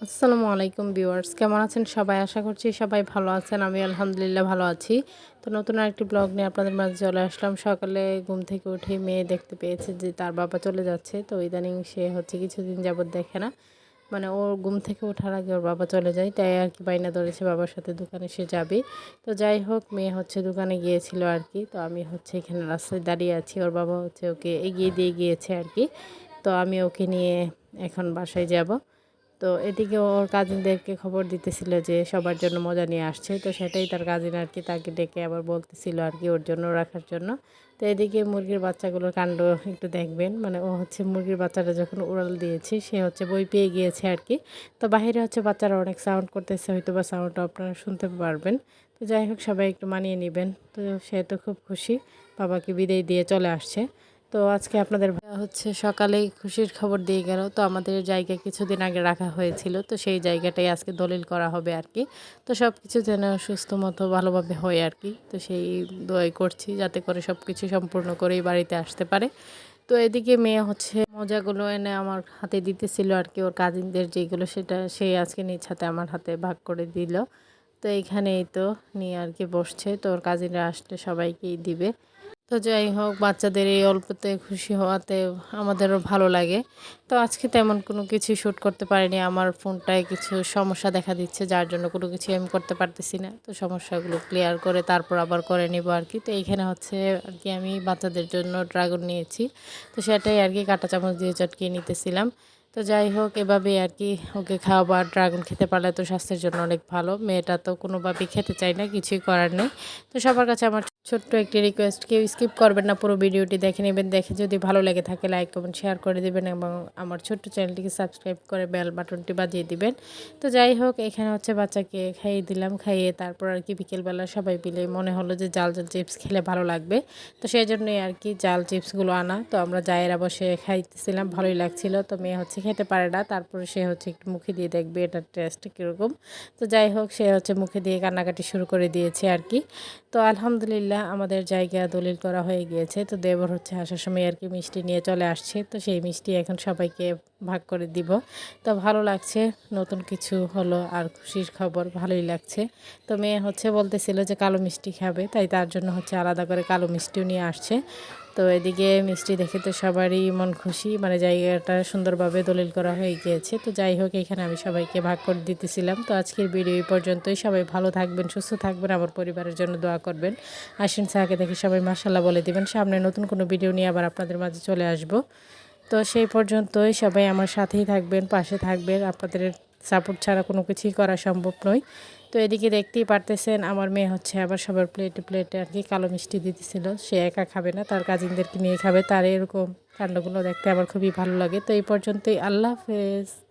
আসসালামু আলাইকুম ভিউয়ার্স, কেমন আছেন সবাই? আশা করছি সবাই ভালো আছেন। আমি আলহামদুলিল্লাহ ভালো আছি। তো নতুন আরেকটি ব্লগ নিয়ে আপনাদের মাঝে চলে আসলাম। সকালে ঘুম থেকে উঠে মেয়ে দেখতে পেয়েছে যে তার বাবা চলে যাচ্ছে। তো ইদানিং সে কিছুদিন যাবৎ দেখে না। মানে ওর ঘুম থেকে ওঠার আগে ওর বাবা চলে যায়। তাই আরকি বায়না ধরেছে বাবার সাথে দোকানে সে যাবে। তো যাই হোক, মেয়ে দোকানে গিয়েছিল আরকি। তো আমি এখানে রাস্তায় দাঁড়িয়ে আছি। ওর বাবা ওকে এগিয়ে দিয়ে গিয়েছে আরকি। তো আমি ওকে নিয়ে এখন বাসায় যাব। তো এদিকে ওর কাজিনদেরকে খবর দিতেছিল যে সবার জন্য মজা নিয়ে আসছে। তো সেটাই তার কাজিন আরকি তাকে ডেকে আবার বলতেছিল আরকি ওর জন্য রাখার জন্য। তো এদিকে মুরগির বাচ্চাগুলোর কাণ্ড একটু দেখবেন। মানে ও মুরগির বাচ্চাটা যখন উড়াল দিয়েছে সে ভয় পেয়ে গিয়েছে আরকি। তো বাহিরে বাচ্চারা অনেক সাউন্ড করতেছে, হয়তোবা সাউন্ডটা আপনারা শুনতে পারবেন। তো যাই হোক, সবাই একটু মানিয়ে নিবেন। তো সে তো খুব খুশি, বাবাকে বিদায় দিয়ে চলে আসছে। তো আজকে আপনাদের ভাইয়া সকালেই খুশির খবর দিয়ে গেল। তো আমাদের জায়গায় কিছুদিন আগে রাখা হয়েছিল। তো সেই জায়গাটাই আজকে দলিল করা হবে আরকি। তো সবকিছু যেন সুস্থ মতো ভালোভাবে হয় আরকি। তো সেই দোয়াই করছি যাতে করে সবকিছু সম্পূর্ণ করেই বাড়িতে আসতে পারে। তো এদিকে মেয়ে মজাগুলো এনে আমার হাতে দিতেছিল আরকি। ওর কাজিনদের যেগুলো সেটা সে আজকে নিজ হাতে আমার হাতে ভাগ করে দিল। তো এইখানেই তো নিয়ে আরকি বসছে। তো ওর কাজিনরা আসলে সবাইকেই দিবে। তো যাই হোক, বাচ্চাদের এই অল্পতে খুশি হওয়াতে আমাদেরও ভালো লাগে। তো আজকে তেমন কোনো কিছু শ্যুট করতে পারিনি। আমার ফোনটায় কিছু সমস্যা দেখা দিচ্ছে, যার জন্য কোনো কিছুই আমি করতে পারতেছি না। তো সমস্যাগুলো ক্লিয়ার করে তারপর আবার করে নিব আরকি। তো এইখানে আরকি আমি বাচ্চাদের জন্য ড্রাগন নিয়েছি। তো সেটাই আরকি কাঁটা চামচ দিয়ে চটকিয়ে নিতেছিলাম। তো যাই হোক, এভাবেই আরকি ওকে খাওয়াবো। আর ড্রাগন খেতে পারলে তো স্বাস্থ্যের জন্য অনেক ভালো। মেয়েটা তো কোনোভাবেই খেতে চায় না, কিছুই করার নেই। তো সবার কাছে আমার ছোট্ট একটি রিকোয়েস্ট, কেউ স্কিপ করবেন না, পুরো ভিডিওটি দেখে নেবেন। দেখে যদি ভালো লেগে থাকে লাইক, কমেন্ট, শেয়ার করে দিবেন এবং আমার ছোট্ট চ্যানেলটিকে সাবস্ক্রাইব করে বেল বাটনটি বাজিয়ে দিবেন। তো যাই হোক, এখানে বাচ্চাকে খাইয়ে দিলাম। খাইয়ে তারপর আরকি বিকেলবেলা সবাই মিলে মনে হলো যে জাল চিপস খেলে ভালো লাগবে। তো সেজন্যই আরকি জাল চিপসগুলো আনা। তো আমরা জায়েরা বসে খাইতেছিলাম, ভালোই লাগছিল। তো মেয়ে খেতে পারে না। তারপরে সে একটু মুখে দিয়ে দেখবে এটার টেস্ট কীরকম। তো যাই হোক, সে মুখে দিয়ে কান্নাকাটি শুরু করে দিয়েছে আরকি। তো আলহামদুলিল্লাহ আমাদের জায়গা দলিল করা হয়ে গিয়েছে। তো দেবর আসার সময় আরকি মিষ্টি নিয়ে চলে আসছে। তো সেই মিষ্টি এখন সবাইকে ভাগ করে দিব। তো ভালো লাগছে, নতুন কিছু হলো আর খুশির খবর, ভালোই লাগছে। তো মেয়ে বলতেছিল যে কালো মিষ্টি খাবে, তাই তার জন্য আলাদা করে কালো মিষ্টিও নিয়ে আসছে। তো এদিকে মিষ্টি দেখে তো সবারই মন খুশি, মানে জায়গাটা সুন্দরভাবে দলিল করা হয়ে গিয়েছে। তো যাই হোক, এখানে আমি সবাইকে ভাগ করে দিতেছিলাম। তো আজকের ভিডিও এই পর্যন্তই। সবাই ভালো থাকবেন, সুস্থ থাকবেন, আমার পরিবারের জন্য দোয়া করবেন। আশিন সাহাকে দেখে সবাই মাশাআল্লাহ বলে দিবেন। সামনে নতুন কোনো ভিডিও নিয়ে আবার আপনাদের মাঝে চলে আসব। তো সেই পর্যন্তই সবাই আমার সাথেই থাকবেন, পাশে থাকবেন। আপনাদের সাপোর্ট ছাড়া কোনো কিছুই করা সম্ভব নয়। তো এদিকে দেখতেই পারতেছেন আমার মেয়ে আবার সবার প্লেটে প্লেটে আরকি কালো মিষ্টি দিতেছিল। সে একা খাবে না, তার কাজিনদেরকে নিয়ে খাবে। তার এরকম কাণ্ডগুলো দেখতে আমার খুবই ভালো লাগে। তো এই পর্যন্তই, আল্লাহ হাফেজ।